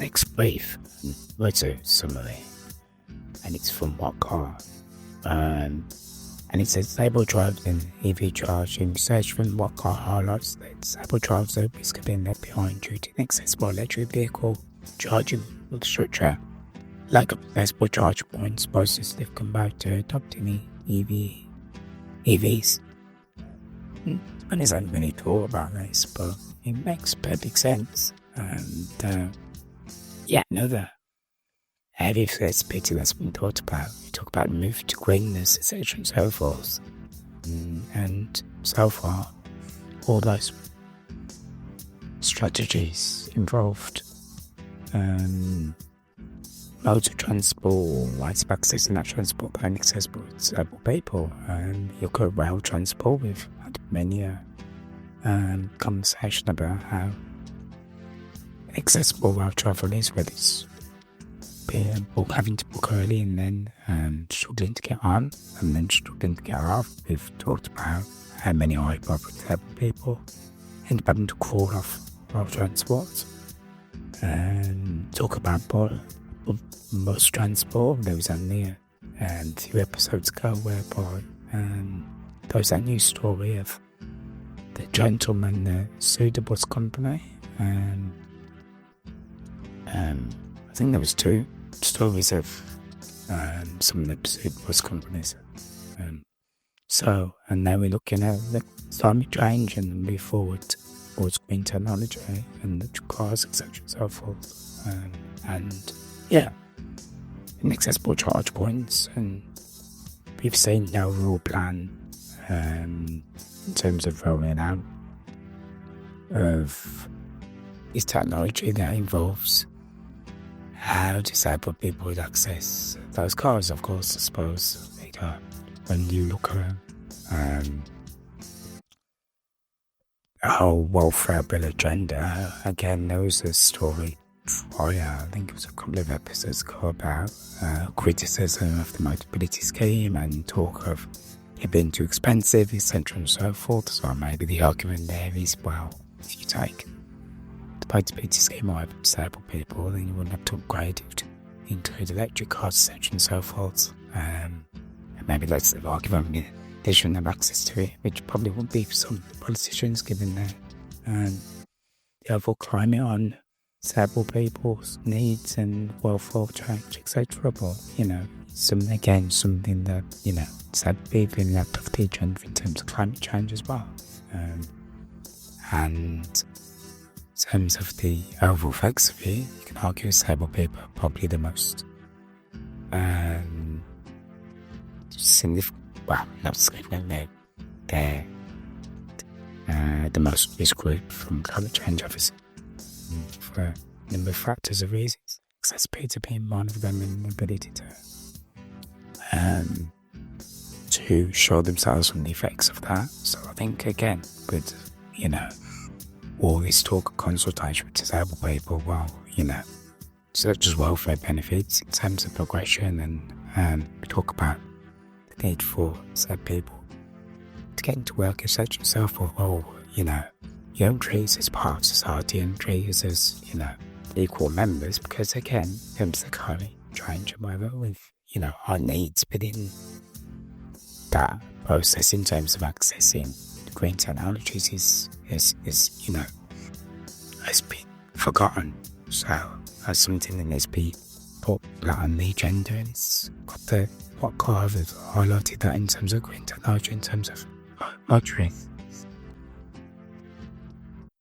next brief, it's a summary, and it's from What Car. And it says disabled drivers in EV charging research from What Car highlights that disabled drivers are at risk of being left behind due to inaccessible electric vehicle charging infrastructure. Lack of accessible charge points poses difficult barrier to adopting EVs. And I haven't really thought about this, but it makes perfect sense. And another heavy flexibility that's been talked about. We talk about move to greenness, etc., and so forth. And so far, all those strategies involved modes of transport, rights of access and that transport being accessible to disabled people. And you look at rail transport, we've had many conversation about how accessible rail travel is, whether it's having to book early and then struggling to get on and then struggling to get off. We've talked about how many disabled people end up having to crawl off rail transport, and talk about bus transport. There was only a few episodes ago whereby there was that news story of the gentleman that sued the bus company, and I think there was two stories of some of the sued bus companies. And now we're looking at the climate change and move forward towards green technology and the cars, etc., and so forth. Inaccessible charge points, and we've seen no real plan in terms of rolling out of this technology that involves how disabled people would access those cars. Of course, I suppose when you look at the whole welfare bill agenda, again, there was a story prior, I think it was a couple of episodes ago, about criticism of the Motability Scheme and talk of it being too expensive, etc., and so forth. So maybe the argument there is, well, if you take the Motability Scheme over disabled people, then you wouldn't have to upgrade it to include electric cars, etc., and so forth. And maybe that's the argument, they shouldn't have access to it, which probably would be for some politicians, given the overall climate on disabled people's needs and welfare change, etc. But, something that, disabled people in that of the agenda in terms of climate change as well. And in terms of the overall effects of it, you can argue disabled people are probably the most significant, well, not significant, they're the most risk group from climate change, obviously, for a number of factors of reasons, accessibility being one of them, and the ability to show themselves from the effects of that. So I think, again, with, all this talk of consultation with disabled people, well, such as welfare benefits in terms of progression, and we talk about the need for disabled people to get into work, etc., and so forth. Well, you don't treat us as part of society and treat us as, equal members, because, again, in terms of climate change and whatever, with, our needs within that process in terms of accessing the green technologies is has been forgotten. So that's something that needs to be put on the agenda, and it's got What Car has highlighted that in terms of green technology, in terms of motoring.